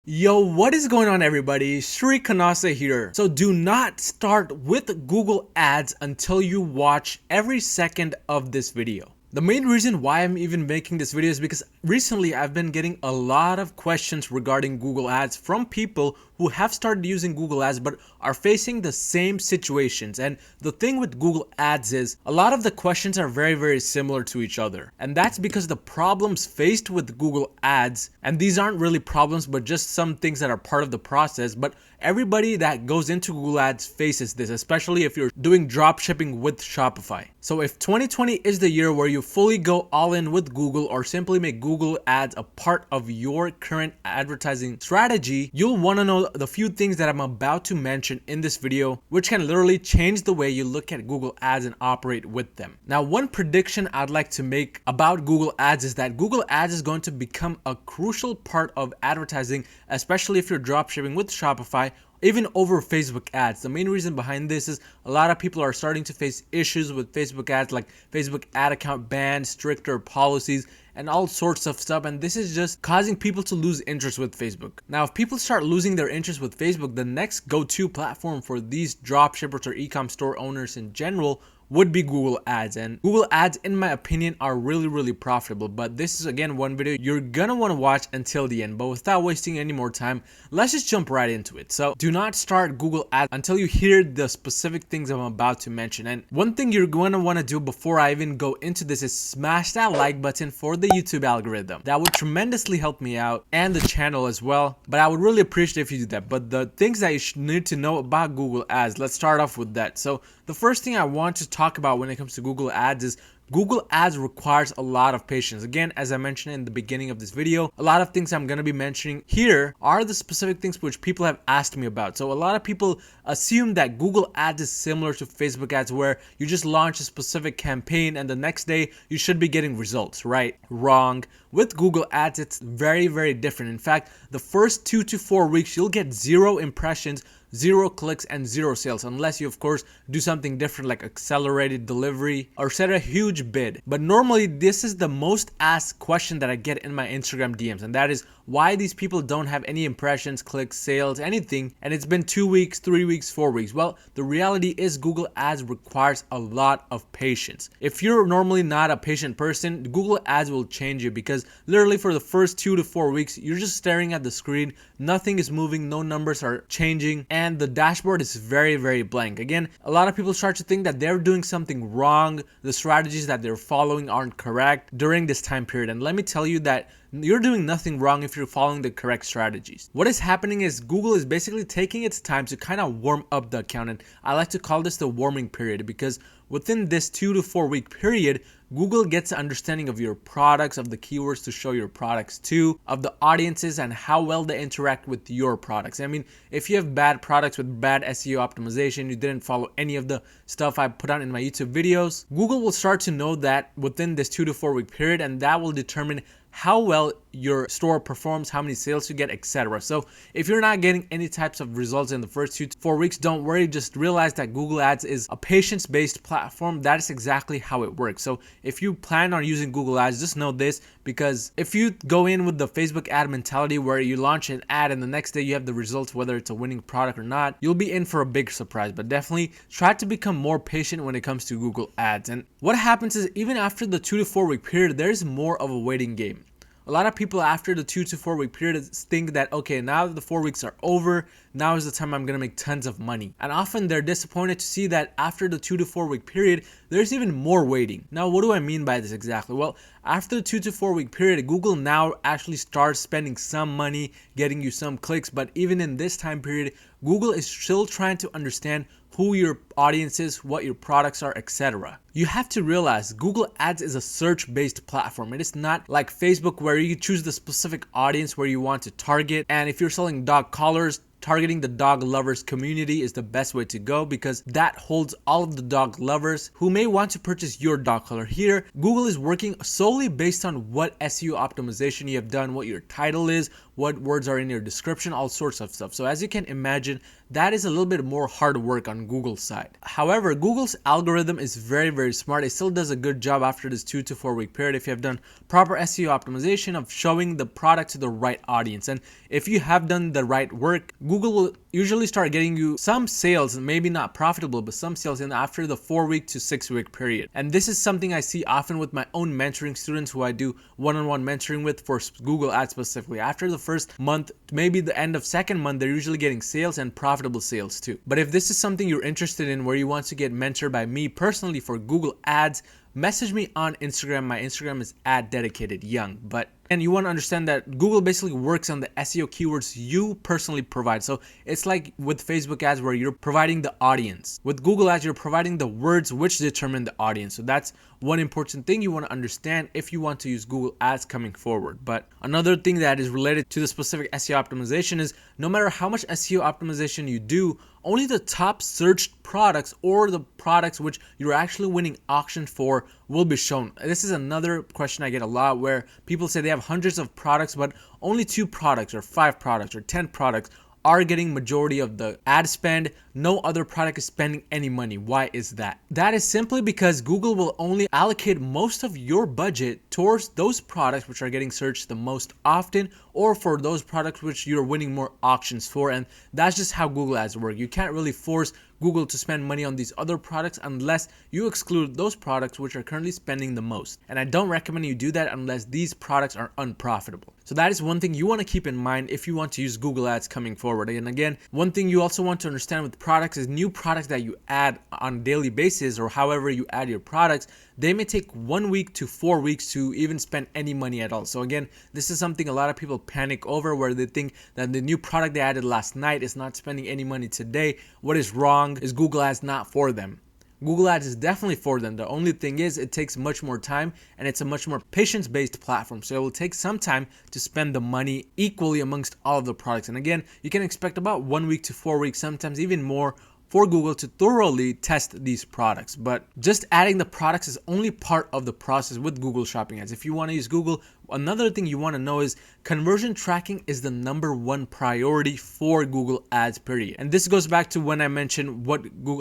Yo, what is going on everybody? Shri Kanase here. So do not start with Google Ads until you watch every second of this video. The main reason why I'm even making this video is because recently I've been getting a lot of questions regarding Google Ads from people who have started using Google Ads but are facing the same situations. And the thing with Google Ads is a lot of the questions are very similar to each other. And that's because the problems faced with Google Ads, and these aren't really problems but just some things that are part of the process, but everybody that goes into Google Ads faces this, especially if you're doing drop shipping with Shopify. So if 2020 is the year where you fully go all in with Google or simply make Google Ads a part of your current advertising strategy, you'll want to know the few things that I'm about to mention in this video, which can literally change the way you look at Google Ads and operate with them. Now, one prediction I'd like to make about Google Ads is that Google Ads is going to become a crucial part of advertising, especially if you're drop shipping with Shopify, even over Facebook ads. The main reason behind this is a lot of people are starting to face issues with Facebook ads, like Facebook ad account bans, stricter policies, and all sorts of stuff, and this is just causing people to lose interest with Facebook. Now, if people start losing their interest with Facebook, the next go-to platform for these drop shippers or e-com store owners in general would be Google Ads. And Google Ads, in my opinion, are really profitable. But this is again one video you're gonna want to watch until the end. But without wasting any more time, let's just jump right into it. So do not start Google Ads until you hear the specific things I'm about to mention. And one thing you're going to want to do before I even go into this is smash that like button for the YouTube algorithm. That would tremendously help me out and the channel as well. But I would really appreciate if you do that. But the things that you need to know about Google Ads, let's start off with that. So the first thing I want to talk about when it comes to Google Ads is Google Ads requires a lot of patience. Again, as I mentioned in the beginning of this video, a lot of things I'm going to be mentioning here are the specific things which people have asked me about. So a lot of people assume that Google Ads is similar to Facebook ads, where you just launch a specific campaign and the next day you should be getting results, right? Wrong. With Google Ads, it's very different. In fact, the first 2 to 4 weeks, you'll get 0 impressions, 0 clicks, and 0 sales, unless you of course do something different like accelerated delivery or set a huge bid. But normally this is the most asked question that I get in my Instagram DMs, and that is why these people don't have any impressions, clicks, sales, anything, and it's been 2 weeks, 3 weeks, 4 weeks. Well, the reality is Google Ads requires a lot of patience. If you're normally not a patient person, Google Ads will change you, because literally for the first 2 to 4 weeks you're just staring at the screen, nothing is moving, no numbers are changing, and the dashboard is very blank. Again, a lot of people start to think that they're doing something wrong, the strategies that they're following aren't correct during this time period. And let me tell you that you're doing nothing wrong if you're following the correct strategies. What is happening is Google is basically taking its time to kind of warm up the account, and I like to call this the warming period, because within this 2 to 4 week period, Google gets an understanding of your products, of the keywords to show your products to, of the audiences and how well they interact with your products. I mean, if you have bad products with bad SEO optimization, you didn't follow any of the stuff I put out in my YouTube videos, Google will start to know that within this 2 to 4 week period, and that will determine how well your store performs, how many sales you get, etc. So if you're not getting any types of results in the first 2 to 4 weeks, don't worry. Just realize that Google Ads is a patience-based platform. That is exactly how it works. So if you plan on using Google Ads, just know this, because if you go in with the Facebook ad mentality where you launch an ad and the next day you have the results, whether it's a winning product or not, you'll be in for a big surprise. But definitely try to become more patient when it comes to Google Ads. And what happens is, even after the 2 to 4 week period, there's more of a waiting game. A lot of people after the 2 to 4 week period think that, okay, now that the 4 weeks are over, now is the time I'm going to make tons of money. And often they're disappointed to see that after the 2 to 4 week period, there's even more waiting. Now, what do I mean by this exactly? Well, after the 2 to 4 week period, Google now actually starts spending some money, getting you some clicks. But even in this time period, Google is still trying to understand who your audience is, what your products are, etc. You have to realize Google Ads is a search-based platform. It is not like Facebook, where you choose the specific audience where you want to target. And if you're selling dog collars, targeting the dog lovers community is the best way to go, because that holds all of the dog lovers who may want to purchase your dog collar. Here, Google is working solely based on what SEO optimization you have done, what your title is, what words are in your description, all sorts of stuff. So as you can imagine, that is a little bit more hard work on Google's side. However, Google's algorithm is very smart. It still does a good job after this 2 to 4 week period if you have done proper SEO optimization of showing the product to the right audience. And if you have done the right work, Google will usually start getting you some sales, maybe not profitable, but some sales in after the 4 week to 6 week period. And this is something I see often with my own mentoring students who I do one-on-one mentoring with for Google Ads specifically. After the first month, maybe the end of second month, they're usually getting sales and profitable sales too. But if this is something you're interested in where you want to get mentored by me personally for Google Ads, message me on Instagram. My Instagram is @dedicatedyoung. And you want to understand that Google basically works on the SEO keywords you personally provide. So it's like with Facebook ads where you're providing the audience. With Google ads, you're providing the words which determine the audience. So that's one important thing you want to understand if you want to use Google ads coming forward. But another thing that is related to the specific SEO optimization is no matter how much SEO optimization you do, only the top searched products or the products which you're actually winning auctions for will be shown. This is another question I get a lot where people say they have hundreds of products, but only 2 products or 5 products or 10 products are getting majority of the ad spend. No other product is spending any money. Why is that? That is simply because Google will only allocate most of your budget towards those products which are getting searched the most often, or for those products which you're winning more auctions for. And that's just how Google ads work. You can't really force Google to spend money on these other products unless you exclude those products which are currently spending the most. And I don't recommend you do that unless these products are unprofitable. So that is one thing you want to keep in mind if you want to use Google ads coming forward. And again, one thing you also want to understand with products is new products that you add on a daily basis or however you add your products, they may take 1 week to 4 weeks to even spend any money at all. So again, this is something a lot of people panic over where they think that the new product they added last night is not spending any money today. What is wrong? Is Google ads not for them? Google ads is definitely for them. The only thing is it takes much more time and it's a much more patience-based platform. So it will take some time to spend the money equally amongst all of the products. And again, you can expect about 1 week to 4 weeks, sometimes even more, for Google to thoroughly test these products. But just adding the products is only part of the process with Google Shopping Ads. If you want to use Google, another thing you want to know is conversion tracking is the #1 priority for Google Ads, period. And this goes back to when I mentioned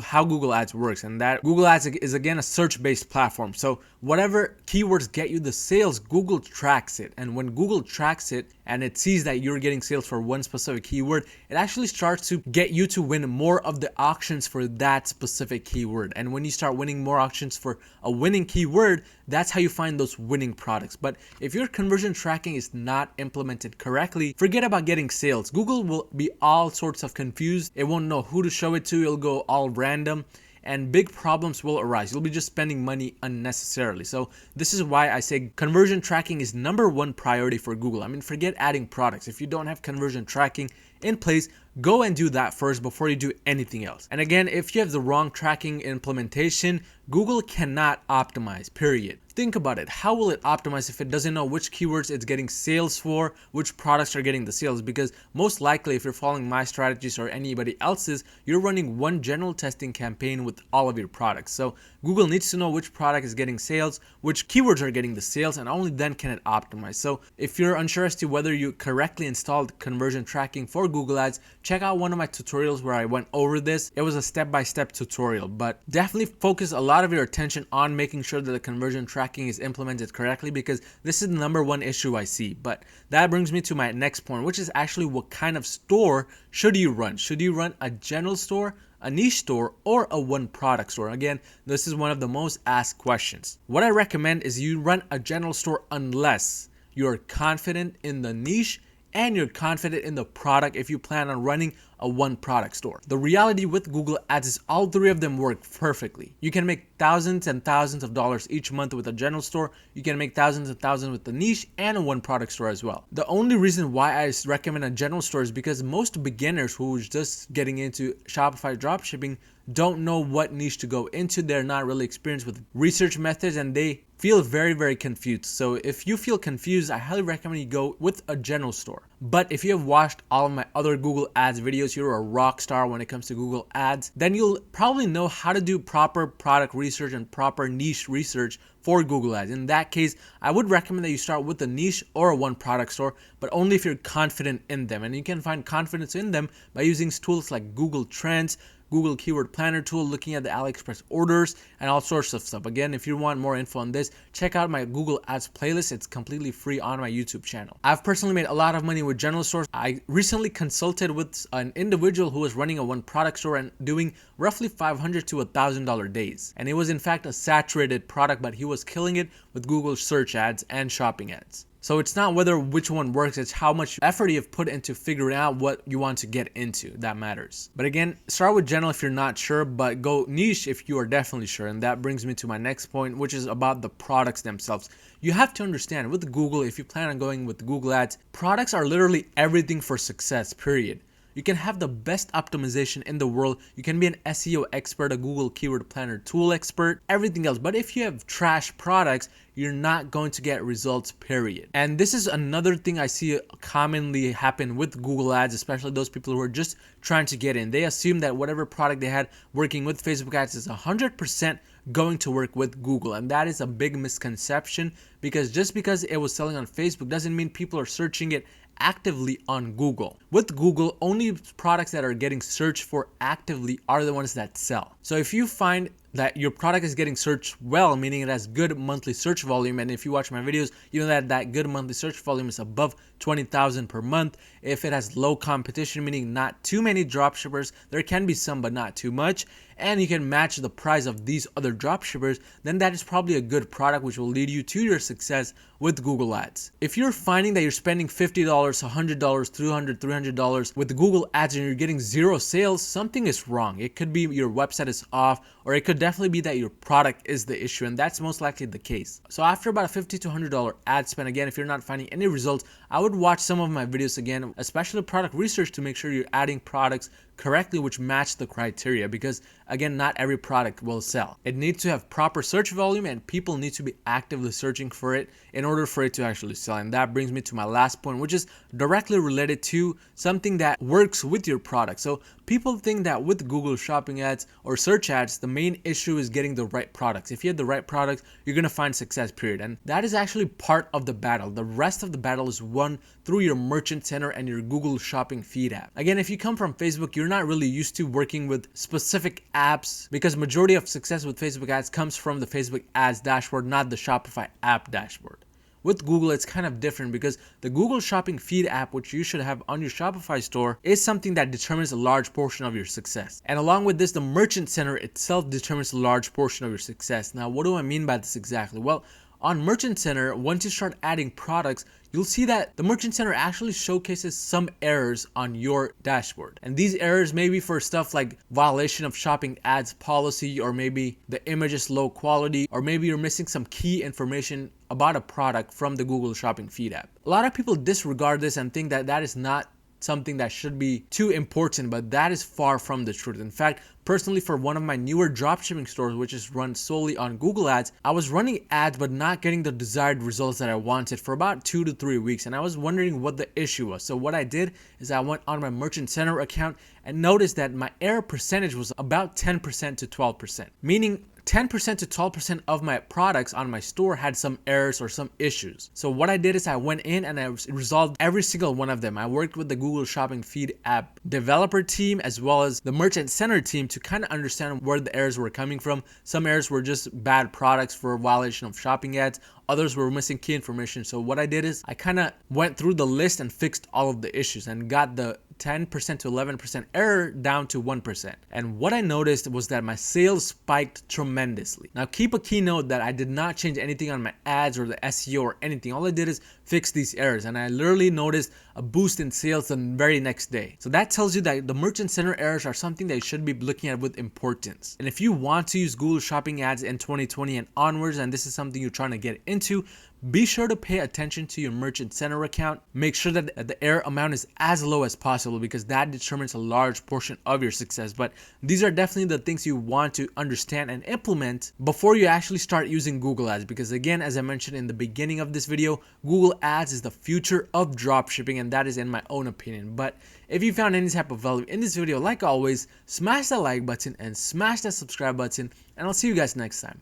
how Google Ads works, and that Google Ads is again a search-based platform. So whatever keywords get you the sales, Google tracks it. And when Google tracks it and it sees that you're getting sales for one specific keyword, it actually starts to get you to win more of the auctions for that specific keyword. And when you start winning more auctions for a winning keyword, that's how you find those winning products. But if your conversion tracking is not implemented correctly, forget about getting sales. Google will be all sorts of confused. It won't know who to show it to. It'll go all random and big problems will arise. You'll be just spending money unnecessarily. So this is why I say conversion tracking is #1 priority for Google. I mean, forget adding products. If you don't have conversion tracking in place, go and do that first before you do anything else. And again, if you have the wrong tracking implementation, Google cannot optimize, period. Think about it. How will it optimize if it doesn't know which keywords it's getting sales for, which products are getting the sales? Because most likely, if you're following my strategies or anybody else's, you're running one general testing campaign with all of your products. So Google needs to know which product is getting sales, which keywords are getting the sales, and only then can it optimize. So if you're unsure as to whether you correctly installed conversion tracking for Google Ads, check out one of my tutorials where I went over this. It was a step-by-step tutorial, but definitely focus a lot of your attention on making sure that the conversion tracking is implemented correctly, because this is the #1 issue I see. But that brings me to my next point, which is actually what kind of store should you run? Should you run a general store, a niche store, or a one product store? Again, this is one of the most asked questions. What I recommend is you run a general store unless you're confident in the niche and you're confident in the product if you plan on running a one product store. The reality with Google Ads is all three of them work perfectly. You can make thousands and thousands of dollars each month with a general store. You can make thousands and thousands with the niche and a one product store as well. The only reason why I recommend a general store is because most beginners who are just getting into Shopify dropshipping don't know what niche to go into. They're not really experienced with research methods and they feel very confused. So if you feel confused, I highly recommend you go with a general store. But if you have watched all of my other Google Ads videos, you're a rock star when it comes to Google Ads, then you'll probably know how to do proper product research and proper niche research for Google Ads. In that case, I would recommend that you start with a niche or a one product store, but only if you're confident in them. And you can find confidence in them by using tools like Google Trends, Google Keyword Planner tool, looking at the Aliexpress orders, and all sorts of stuff. Again, if you want more info on this, check out my Google Ads playlist. It's completely free on my YouTube channel. I've personally made a lot of money with general stores. I recently consulted with an individual who was running a one product store and doing roughly $500 to $1,000 days. And it was in fact a saturated product, but he was killing it with Google search ads and shopping ads. So it's not whether which one works, it's how much effort you've put into figuring out what you want to get into that matters. But again, start with general if you're not sure, but go niche if you are definitely sure. And that brings me to my next point, which is about the products themselves. You have to understand with Google, if you plan on going with Google Ads, products are literally everything for success, period. You can have the best optimization in the world. You can be an SEO expert, a Google Keyword Planner tool expert, everything else. But if you have trash products, you're not going to get results, period. And this is another thing I see commonly happen with Google Ads, especially those people who are just trying to get in. They assume that whatever product they had working with Facebook ads is 100% going to work with Google. And that is a big misconception, because just because it was selling on Facebook doesn't mean people are searching it actively on Google. With Google, only products that are getting searched for actively are the ones that sell. So if you find that your product is getting searched well, meaning it has good monthly search volume, and if you watch my videos, you know that good monthly search volume is above 20,000 per month. If it has low competition, meaning not too many dropshippers, there can be some but not too much, and you can match the price of these other dropshippers, then that is probably a good product which will lead you to your success with Google Ads. If you're finding that you're spending $50, $100, $200, $300 with Google Ads and you're getting zero sales, something is wrong. It could be your website is off, or it could definitely be that your product is the issue, and that's most likely the case. So after about a $50 to $100 ad spend, again, if you're not finding any results, I would watch some of my videos again, especially product research, to make sure you're adding products correctly which match the criteria, because again, not every product will sell. It needs to have proper search volume, and people need to be actively searching for it in order for it to actually sell. And that brings me to my last point, which is directly related to something that works with your product. So people think that with Google shopping ads or search ads, the main issue is getting the right products. If you have the right products, you're going to find success, period. And that is actually part of the battle. The rest of the battle is won through your merchant center and your Google shopping feed app. Again, if you come from Facebook, you're not really used to working with specific apps, because majority of success with Facebook ads comes from the Facebook ads dashboard, not the Shopify app dashboard. With Google, it's kind of different, because the Google Shopping Feed app, which you should have on your Shopify store, is something that determines a large portion of your success. And along with this, the Merchant Center itself determines a large portion of your success. Now, what do I mean by this exactly? Well, on Merchant Center, once you start adding products, you'll see that the Merchant Center actually showcases some errors on your dashboard. And these errors may be for stuff like violation of shopping ads policy, or maybe the image is low quality, or maybe you're missing some key information about a product from the Google Shopping Feed app. A lot of people disregard this and think that that is not something that should be too important, but that is far from the truth. In fact, personally, for one of my newer dropshipping stores, which is run solely on Google Ads, I was running ads but not getting the desired results that I wanted for about 2 to 3 weeks, and I was wondering what the issue was. So what I did is I went on my Merchant Center account and noticed that my error percentage was about 10% to 12%, meaning 10% to 12% of my products on my store had some errors or some issues. So what I did is I went in and I resolved every single one of them. I worked with the Google Shopping Feed app developer team as well as the Merchant Center team to kind of understand where the errors were coming from. Some errors were just bad products for violation of shopping ads. Others were missing key information. So what I did is I kind of went through the list and fixed all of the issues and got the 10% to 11% error down to 1%. And what I noticed was that my sales spiked tremendously. Now keep a key note that I did not change anything on my ads or the SEO or anything. All I did is fix these errors, and I literally noticed a boost in sales the very next day. So that tells you that the Merchant Center errors are something that you should be looking at with importance. And if you want to use Google Shopping ads in 2020 and onwards, and this is something you're trying to get into, be sure to pay attention to your Merchant Center account. Make sure that the error amount is as low as possible, because that determines a large portion of your success. But these are definitely the things you want to understand and implement before you actually start using Google Ads. Because again, as I mentioned in the beginning of this video, Google Ads is the future of dropshipping, and that is in my own opinion. But if you found any type of value in this video, like always, smash that like button and smash that subscribe button, and I'll see you guys next time.